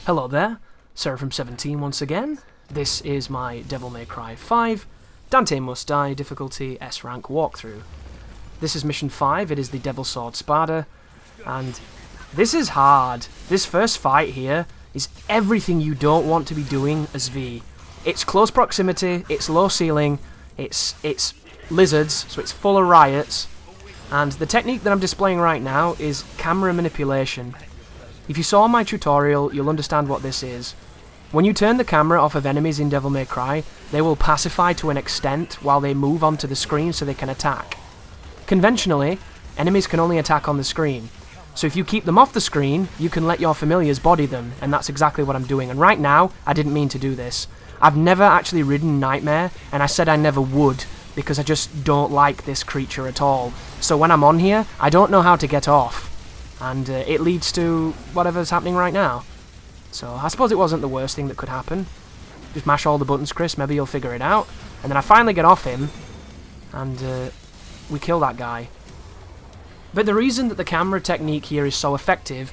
Hello there, Seraphim17 once again. This is my Devil May Cry 5, Dante Must Die difficulty S rank walkthrough. This is mission 5, it is the Devil Sword Sparda, and this is hard. This first fight here is everything you don't want to be doing as V. It's close proximity, it's low ceiling, it's lizards, so it's full of riots, and the technique that I'm displaying right now is camera manipulation. If you saw my tutorial, you'll understand what this is. When you turn the camera off of enemies in Devil May Cry, they will pacify to an extent while they move onto the screen so they can attack. Conventionally, enemies can only attack on the screen. So if you keep them off the screen, you can let your familiars body them, and that's exactly what I'm doing. And right now, I didn't mean to do this. I've never actually ridden Nightmare, and I said I never would, because I just don't like this creature at all. So when I'm on here, I don't know how to get off. And it leads to whatever's happening right now. So I suppose it wasn't the worst thing that could happen. Just mash all the buttons, Chris, maybe you'll figure it out. And then I finally get off him, and we kill that guy. But the reason that the camera technique here is so effective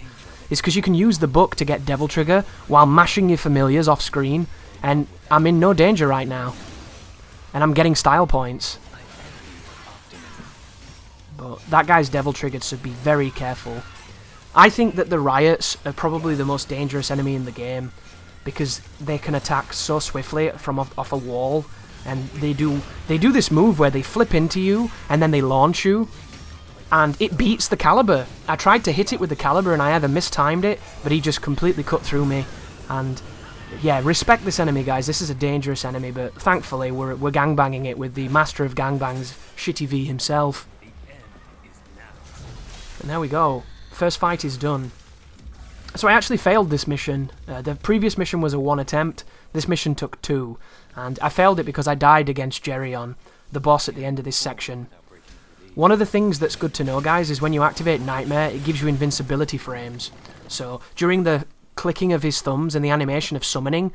is because you can use the book to get Devil Trigger while mashing your familiars off screen, and I'm in no danger right now. And I'm getting style points. But that guy's Devil Triggered, so be very careful. I think that the riots are probably the most dangerous enemy in the game because they can attack so swiftly from off a wall, and they do this move where they flip into you and then they launch you, and it beats the caliber. I tried to hit it with the caliber and I either mistimed it, but he just completely cut through me. And yeah, respect this enemy, guys. This is a dangerous enemy, but thankfully we're gangbanging it with the master of gangbangs, Shitty V himself. And there we go. First fight is done. So I actually failed this mission. The previous mission was a 1 attempt. This mission took 2. And I failed it because I died against Geryon, the boss at the end of this section. One of the things that's good to know, guys, is when you activate Nightmare, it gives you invincibility frames. So during the clicking of his thumbs and the animation of summoning,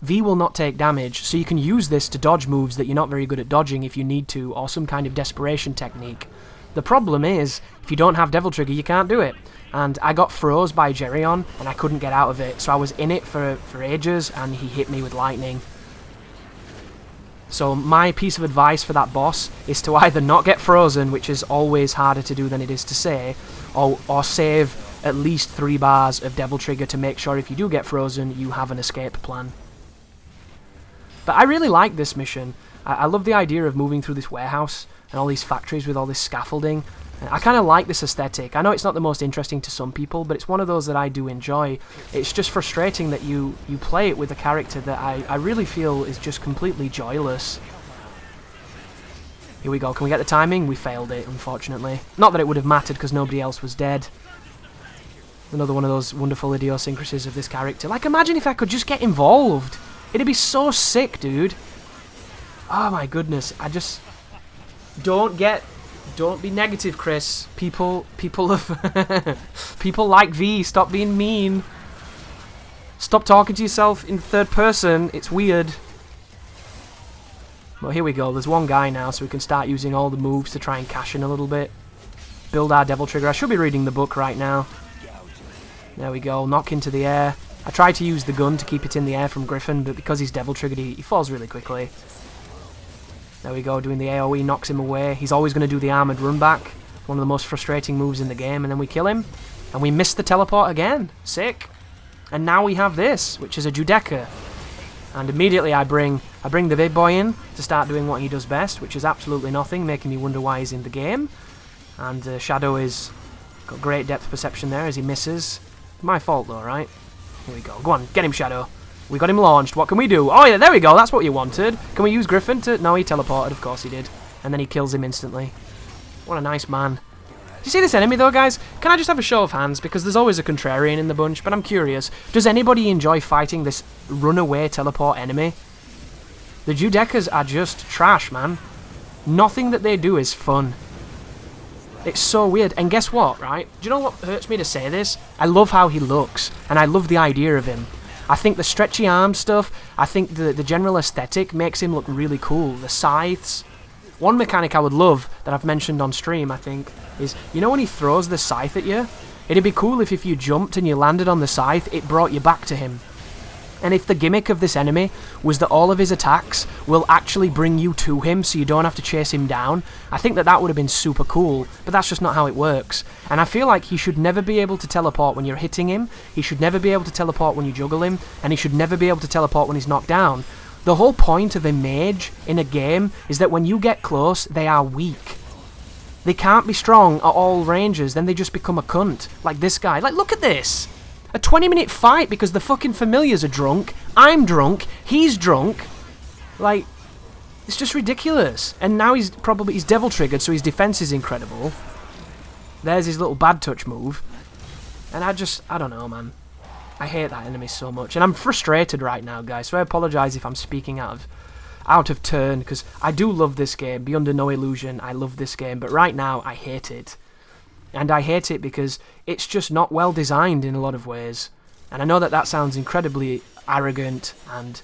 V will not take damage, so you can use this to dodge moves that you're not very good at dodging if you need to, or some kind of desperation technique. The problem is, if you don't have Devil Trigger, you can't do it. And I got froze by Geryon, and I couldn't get out of it, so I was in it for ages, and he hit me with lightning. So my piece of advice for that boss is to either not get frozen, which is always harder to do than it is to say, or save at least 3 bars of Devil Trigger to make sure if you do get frozen, you have an escape plan. But I really like this mission. I love the idea of moving through this warehouse and all these factories with all this scaffolding. I kind of like this aesthetic. I know it's not the most interesting to some people, but it's one of those that I do enjoy. It's just frustrating that you play it with a character that I really feel is just completely joyless. Here we go. Can we get the timing? We failed it, unfortunately. Not that it would have mattered because nobody else was dead. Another one of those wonderful idiosyncrasies of this character. Like, imagine if I could just get involved. It'd be so sick, dude. Oh my goodness. I just... Don't be negative, Chris. People like V. Stop being mean. Stop talking to yourself in third person. It's weird. Well, here we go. There's one guy now, so we can start using all the moves to try and cash in a little bit. Build our Devil Trigger. I should be reading the book right now. There we go. Knock into the air. I tried to use the gun to keep it in the air from Griffin, but because he's Devil Triggered, he falls really quickly. There we go, doing the AoE, knocks him away. He's always going to do the armoured run back. One of the most frustrating moves in the game, and then we kill him. And we miss the teleport again. Sick. And now we have this, which is a Judeka. And immediately I bring the big boy in to start doing what he does best, which is absolutely nothing, making me wonder why he's in the game. And Shadow is got great depth perception there as he misses. My fault though, right? Here we go. Go on, get him, Shadow. We got him launched. What can we do? Oh yeah, there we go. That's what you wanted. Can we use Griffin to... No, he teleported. Of course he did. And then he kills him instantly. What a nice man. Do you see this enemy though, guys? Can I just have a show of hands? Because there's always a contrarian in the bunch, but I'm curious. Does anybody enjoy fighting this runaway teleport enemy? The Judekas are just trash, man. Nothing that they do is fun. It's so weird. And guess what, right? Do you know what hurts me to say this? I love how he looks. And I love the idea of him. I think the stretchy arm stuff, I think the general aesthetic makes him look really cool. The scythes. One mechanic I would love that I've mentioned on stream, I think, is, you know when he throws the scythe at you? It'd be cool if you jumped and you landed on the scythe, it brought you back to him. And if the gimmick of this enemy was that all of his attacks will actually bring you to him so you don't have to chase him down, I think that would have been super cool, but that's just not how it works. And I feel like he should never be able to teleport when you're hitting him, he should never be able to teleport when you juggle him, and he should never be able to teleport when he's knocked down. The whole point of a mage in a game is that when you get close, they are weak. They can't be strong at all ranges, then they just become a cunt. Like this guy. Like, look at this! A 20-minute fight because the fucking familiars are drunk, I'm drunk, he's drunk. Like, it's just ridiculous. And now he's devil triggered, so his defense is incredible. There's his little bad touch move. And I don't know, man. I hate that enemy so much. And I'm frustrated right now, guys, so I apologise if I'm speaking out of turn, because I do love this game. Be under no illusion, I love this game. But right now, I hate it. And I hate it because it's just not well designed in a lot of ways. And I know that sounds incredibly arrogant and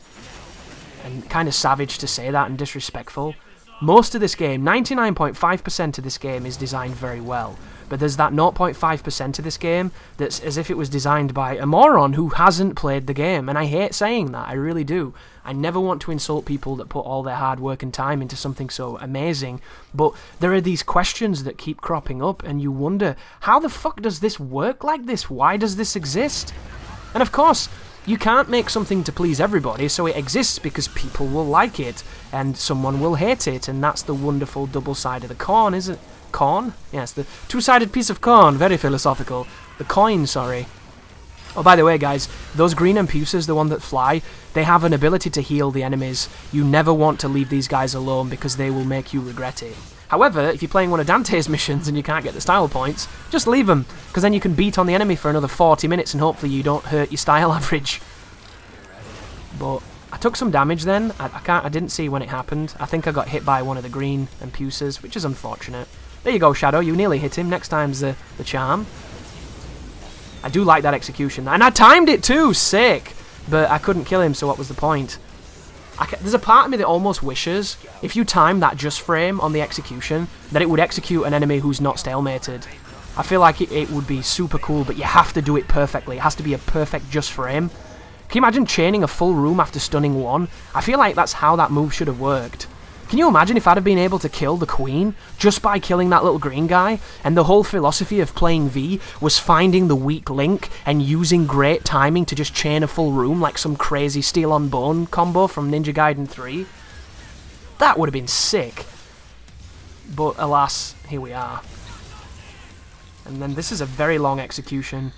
kind of savage to say that and disrespectful. Most of this game, 99.5% of this game is designed very well. But there's that 0.5% of this game that's as if it was designed by a moron who hasn't played the game. And I hate saying that, I really do. I never want to insult people that put all their hard work and time into something so amazing. But there are these questions that keep cropping up and you wonder, how the fuck does this work like this? Why does this exist? And of course, you can't make something to please everybody, so it exists because people will like it and someone will hate it. And that's the wonderful double side of the coin, isn't it? Corn? Yes, the two-sided piece of corn. Very philosophical. The coin, sorry. Oh, by the way, guys, those green Impuses, the one that fly, they have an ability to heal the enemies. You never want to leave these guys alone because they will make you regret it. However, if you're playing one of Dante's missions and you can't get the style points, just leave them, because then you can beat on the enemy for another 40 minutes and hopefully you don't hurt your style average. But I took some damage then. I didn't see when it happened. I think I got hit by one of the green Impuses, which is unfortunate. There you go, Shadow. You nearly hit him. Next time's the charm. I do like that execution. And I timed it too! Sick! But I couldn't kill him, so what was the point? There's a part of me that almost wishes, if you time that just frame on the execution, that it would execute an enemy who's not stalemated. I feel like it would be super cool, but you have to do it perfectly. It has to be a perfect just frame. Can you imagine chaining a full room after stunning one? I feel like that's how that move should have worked. Can you imagine if I'd have been able to kill the Queen just by killing that little green guy? And the whole philosophy of playing V was finding the weak link and using great timing to just chain a full room like some crazy Steel on Bone combo from Ninja Gaiden 3? That would have been sick. But alas, here we are. And then this is a very long execution.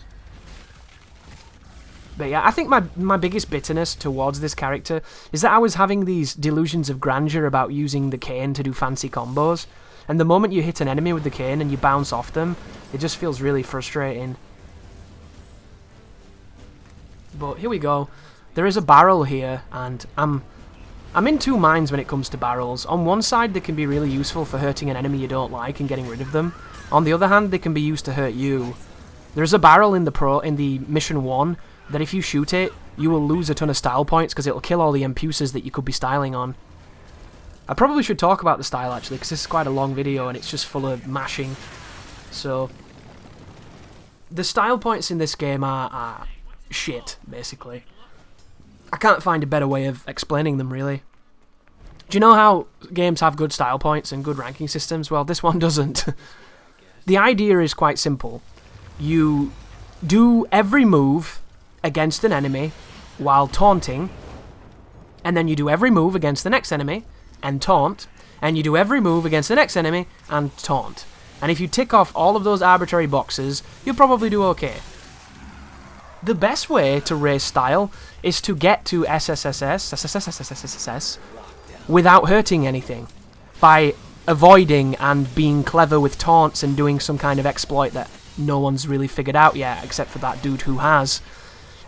But yeah, I think my biggest bitterness towards this character is that I was having these delusions of grandeur about using the cane to do fancy combos, and the moment you hit an enemy with the cane and you bounce off them, it just feels really frustrating. But here we go. There is a barrel here, and I'm in two minds when it comes to barrels. On one side, they can be really useful for hurting an enemy you don't like and getting rid of them. On the other hand, they can be used to hurt you. There's a barrel in the Mission 1 that if you shoot it, you will lose a ton of style points because it'll kill all the Impuses that you could be styling on. I probably should talk about the style actually, because this is quite a long video and it's just full of mashing. So, the style points in this game are shit, basically. I can't find a better way of explaining them, really. Do you know how games have good style points and good ranking systems? Well, this one doesn't. The idea is quite simple. You do every move against an enemy while taunting, and then you do every move against the next enemy and taunt, and you do every move against the next enemy and taunt. And if you tick off all of those arbitrary boxes, you'll probably do okay. The best way to raise style is to get to SSSS without hurting anything, by avoiding and being clever with taunts and doing some kind of exploit that no one's really figured out yet, except for that dude who has.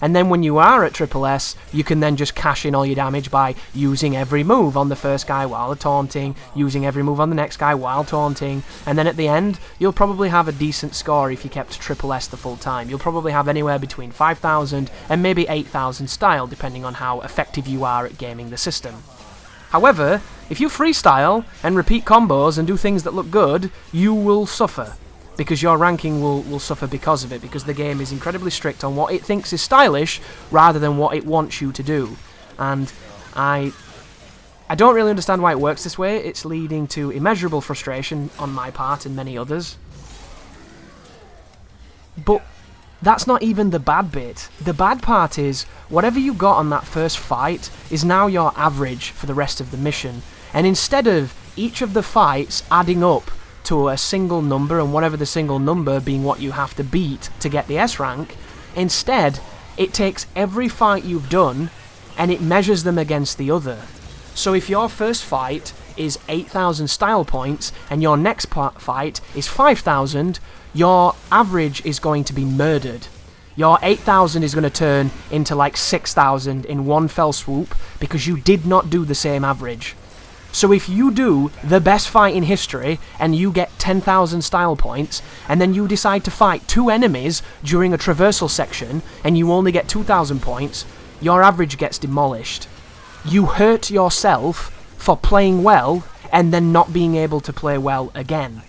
And then when you are at Triple S, you can then just cash in all your damage by using every move on the first guy while taunting, using every move on the next guy while taunting, and then at the end, you'll probably have a decent score if you kept Triple S the full time. You'll probably have anywhere between 5,000 and maybe 8,000 style, depending on how effective you are at gaming the system. However, if you freestyle and repeat combos and do things that look good, you will suffer. because your ranking will suffer because of it, because the game is incredibly strict on what it thinks is stylish rather than what it wants you to do. And I don't really understand why it works this way. It's leading to immeasurable frustration on my part and many others. But that's not even the bad bit. The bad part is, whatever you got on that first fight is now your average for the rest of the mission. And instead of each of the fights adding up to a single number, and whatever the single number being what you have to beat to get the S rank, instead it takes every fight you've done and it measures them against the other. So if your first fight is 8,000 style points and your next fight is 5,000, your average is going to be murdered. Your 8,000 is going to turn into like 6,000 in one fell swoop because you did not do the same average. So if you do the best fight in history and you get 10,000 style points, and then you decide to fight 2 enemies during a traversal section and you only get 2,000 points, your average gets demolished. You hurt yourself for playing well and then not being able to play well again.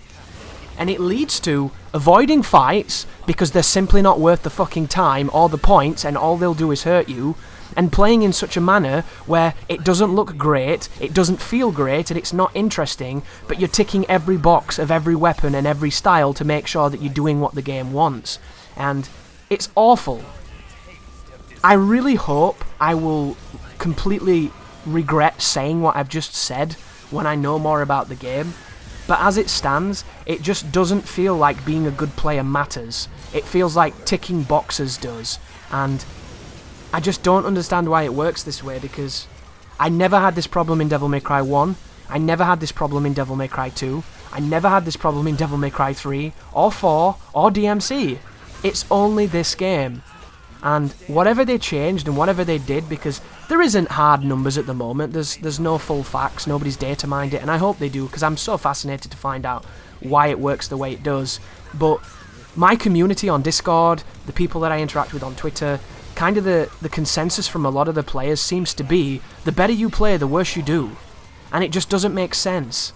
And it leads to avoiding fights because they're simply not worth the fucking time or the points, and all they'll do is hurt you, and playing in such a manner where it doesn't look great, it doesn't feel great, and it's not interesting, but you're ticking every box of every weapon and every style to make sure that you're doing what the game wants. And it's awful. I really hope I will completely regret saying what I've just said when I know more about the game. But as it stands, it just doesn't feel like being a good player matters. It feels like ticking boxes does. And I just don't understand why it works this way, because I never had this problem in Devil May Cry 1. I never had this problem in Devil May Cry 2. I never had this problem in Devil May Cry 3, or 4, or DMC. It's only this game. And whatever they changed and whatever they did, because there isn't hard numbers at the moment, there's no full facts, nobody's data mined it, and I hope they do, because I'm so fascinated to find out why it works the way it does. But my community on Discord, the people that I interact with on Twitter, kind of the consensus from a lot of the players seems to be, the better you play, the worse you do. And it just doesn't make sense.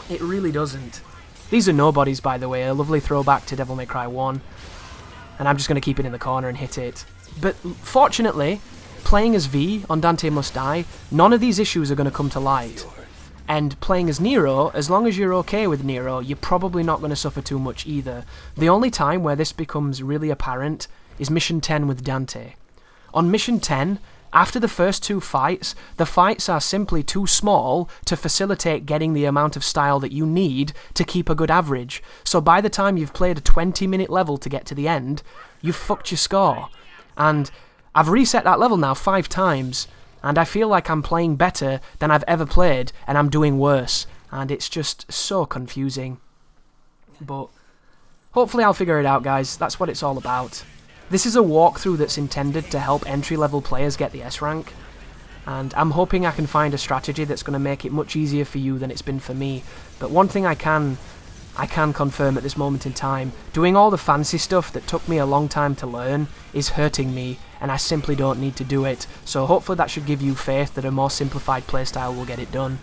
It really doesn't. These are nobodies, by the way, a lovely throwback to Devil May Cry 1. And I'm just going to keep it in the corner and hit it. But fortunately, playing as V on Dante Must Die, none of these issues are going to come to light. And playing as Nero, as long as you're okay with Nero, you're probably not going to suffer too much either. The only time where this becomes really apparent is Mission 10 with Dante. On Mission 10, after the first 2 fights, the fights are simply too small to facilitate getting the amount of style that you need to keep a good average. So by the time you've played a 20-minute level to get to the end, you've fucked your score. And I've reset that level now 5 times, and I feel like I'm playing better than I've ever played, and I'm doing worse. And it's just so confusing. But hopefully I'll figure it out, guys. That's what it's all about. This is a walkthrough that's intended to help entry-level players get the S rank, and I'm hoping I can find a strategy that's going to make it much easier for you than it's been for me. But one thing I can confirm at this moment in time, doing all the fancy stuff that took me a long time to learn is hurting me, and I simply don't need to do it. So hopefully that should give you faith that a more simplified playstyle will get it done.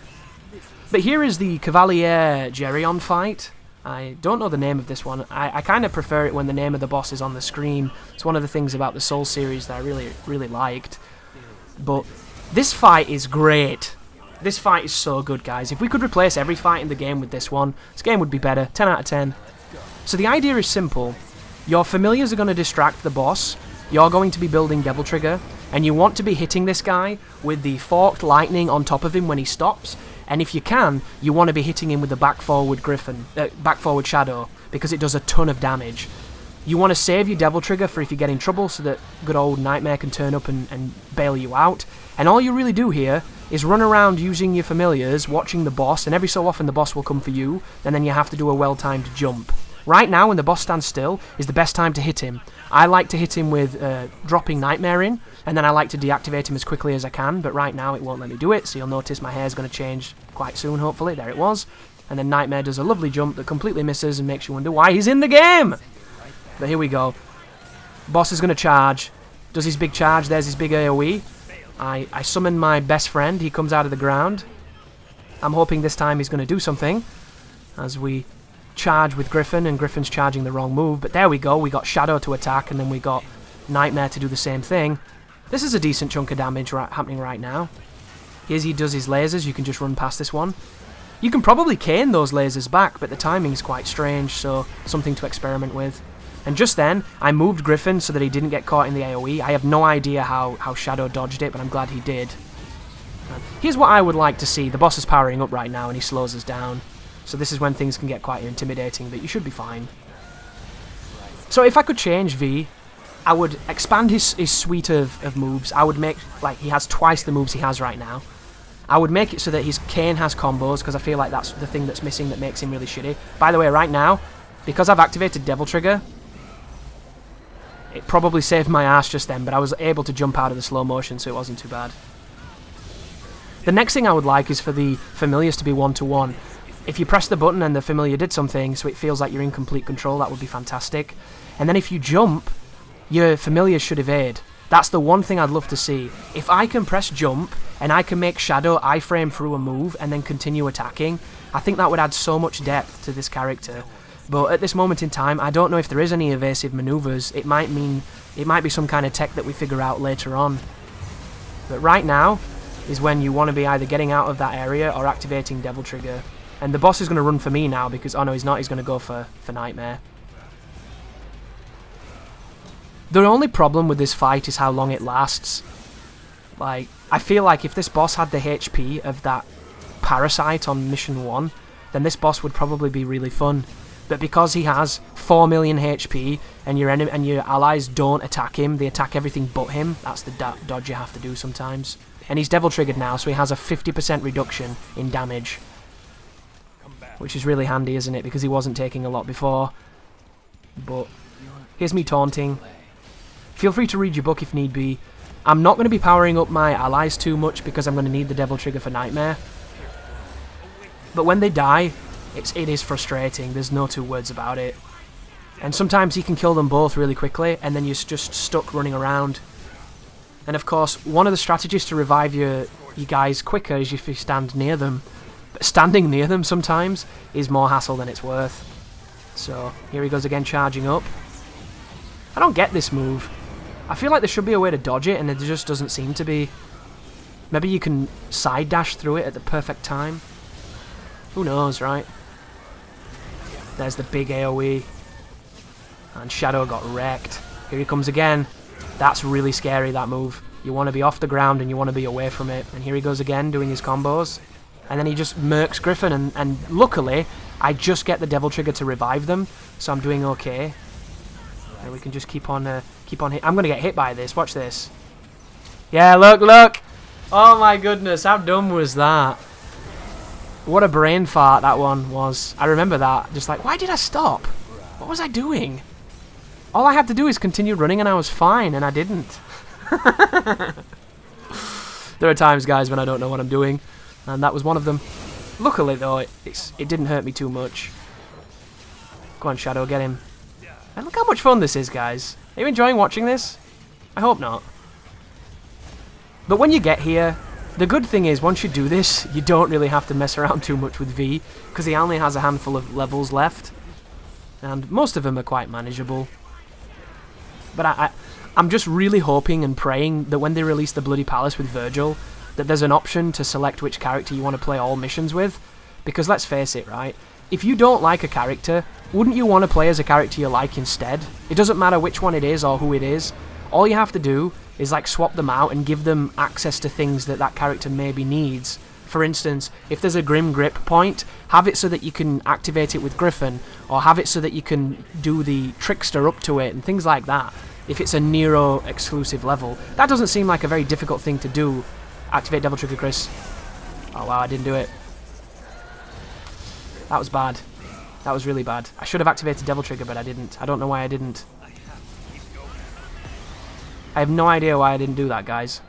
But here is the Cavalier Geryon fight. I don't know the name of this one. I kind of prefer it when the name of the boss is on the screen. It's one of the things about the Soul series that I really liked. But this fight is great. This fight is so good, guys. If we could replace every fight in the game with this one, this game would be better. 10 out of 10. So the idea is simple. Your familiars are going to distract the boss. You're going to be building Devil Trigger, and you want to be hitting this guy with the forked lightning on top of him when he stops. And if you can, you want to be hitting him with the back forward shadow, because it does a ton of damage. You want to save your Devil Trigger for if you get in trouble, so that good old Nightmare can turn up and bail you out. And all you really do here is run around using your familiars, watching the boss, and every so often the boss will come for you, and then you have to do a well-timed jump. Right now, when the boss stands still, is the best time to hit him. I like to hit him with dropping Nightmare in, and then I like to deactivate him as quickly as I can, but right now it won't let me do it, so you'll notice my hair's going to change quite soon, hopefully. There it was. And then Nightmare does a lovely jump that completely misses and makes you wonder why he's in the game! But here we go. Boss is going to charge. Does his big charge. There's his big AoE. I summon my best friend. He comes out of the ground. I'm hoping this time he's going to do something, as we charge with Griffin, and Griffin's charging the wrong move. But there we go. We got Shadow to attack, and then we got Nightmare to do the same thing. This is a decent chunk of damage happening right now. As he does his lasers, you can just run past this one. You can probably cane those lasers back, but the timing is quite strange, so something to experiment with. And just then, I moved Griffin so that he didn't get caught in the AoE. I have no idea how Shadow dodged it, but I'm glad he did. Here's what I would like to see. The boss is powering up right now, and he slows us down. So this is when things can get quite intimidating, but you should be fine. So if I could change V, I would expand his suite of moves. I would make, like, he has twice the moves he has right now. I would make it so that his cane has combos, because I feel like that's the thing that's missing that makes him really shitty. By the way, right now, because I've activated Devil Trigger, it probably saved my ass just then, but I was able to jump out of the slow motion, so it wasn't too bad. The next thing I would like is for the familiars to be one-to-one. If you press the button and the familiar did something, so it feels like you're in complete control, that would be fantastic. And then if you jump, your familiar should evade. That's the one thing I'd love to see. If I can press jump, and I can make Shadow iframe through a move and then continue attacking, I think that would add so much depth to this character. But at this moment in time, I don't know if there is any evasive maneuvers. It might be some kind of tech that we figure out later on. But right now is when you want to be either getting out of that area or activating Devil Trigger. And the boss is going to run for me now because, oh no, he's not. He's going to go for Nightmare. The only problem with this fight is how long it lasts. Like, I feel like if this boss had the HP of that Parasite on Mission 1, then this boss would probably be really fun. But because he has 4 million HP and your allies don't attack him, they attack everything but him, that's the dodge you have to do sometimes. And he's Devil Triggered now, so he has a 50% reduction in damage. Which is really handy, isn't it? Because he wasn't taking a lot before. But here's me taunting. Feel free to read your book if need be. I'm not going to be powering up my allies too much because I'm going to need the Devil Trigger for Nightmare. But when they die, it is frustrating. There's no two words about it. And sometimes you can kill them both really quickly, and then you're just stuck running around. And of course, one of the strategies to revive your guys quicker is if you stand near them. But standing near them sometimes is more hassle than it's worth. So, here he goes again, charging up. I don't get this move. I feel like there should be a way to dodge it, and there just doesn't seem to be. Maybe you can side dash through it at the perfect time. Who knows, right? There's the big AoE. And Shadow got wrecked. Here he comes again. That's really scary, that move. You want to be off the ground and you want to be away from it. And here he goes again, doing his combos. And then he just murks Griffin, and luckily, I just get the Devil Trigger to revive them, so I'm doing okay. And we can just keep on hit. I'm going to get hit by this. Watch this. Yeah, look! Oh my goodness, how dumb was that? What a brain fart that one was. I remember that. Just like, why did I stop? What was I doing? All I had to do is continue running and I was fine, and I didn't. There are times, guys, when I don't know what I'm doing, and that was one of them. Luckily, though, it didn't hurt me too much. Go on, Shadow, get him. And look how much fun this is, guys. Are you enjoying watching this? I hope not. But when you get here, the good thing is, once you do this, you don't really have to mess around too much with V, because he only has a handful of levels left, and most of them are quite manageable. But I'm just really hoping and praying that when they release the Bloody Palace with Virgil, that there's an option to select which character you want to play all missions with, because let's face it, right? If you don't like a character, wouldn't you want to play as a character you like instead? It doesn't matter which one it is or who it is. All you have to do is like swap them out and give them access to things that that character maybe needs. For instance, if there's a Grim Grip point, have it so that you can activate it with Griffin, or have it so that you can do the Trickster up to it and things like that. If it's a Nero exclusive level. That doesn't seem like a very difficult thing to do. Activate Devil Trigger, Chris. Oh wow, I didn't do it. That was bad. That was really bad. I should have activated Devil Trigger, but I didn't. I don't know why I didn't. I have no idea why I didn't do that, guys.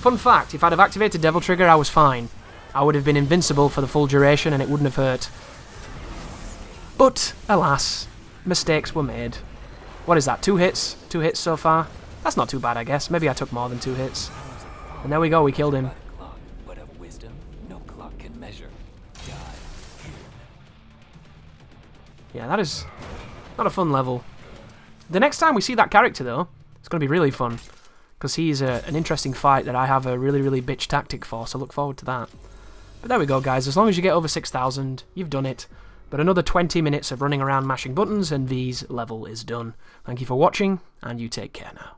Fun fact, if I'd have activated Devil Trigger, I was fine. I would have been invincible for the full duration and it wouldn't have hurt. But, alas, mistakes were made. What is that, 2 hits? 2 hits so far? That's not too bad, I guess. Maybe I took more than 2 hits. And there we go, we killed him. But of wisdom, no clock can measure. Yeah, that is not a fun level. The next time we see that character, though, it's going to be really fun. Because he's an interesting fight that I have a really, really bitch tactic for, so look forward to that. But there we go, guys. As long as you get over 6,000, you've done it. But another 20 minutes of running around mashing buttons, and V's level is done. Thank you for watching, and you take care now.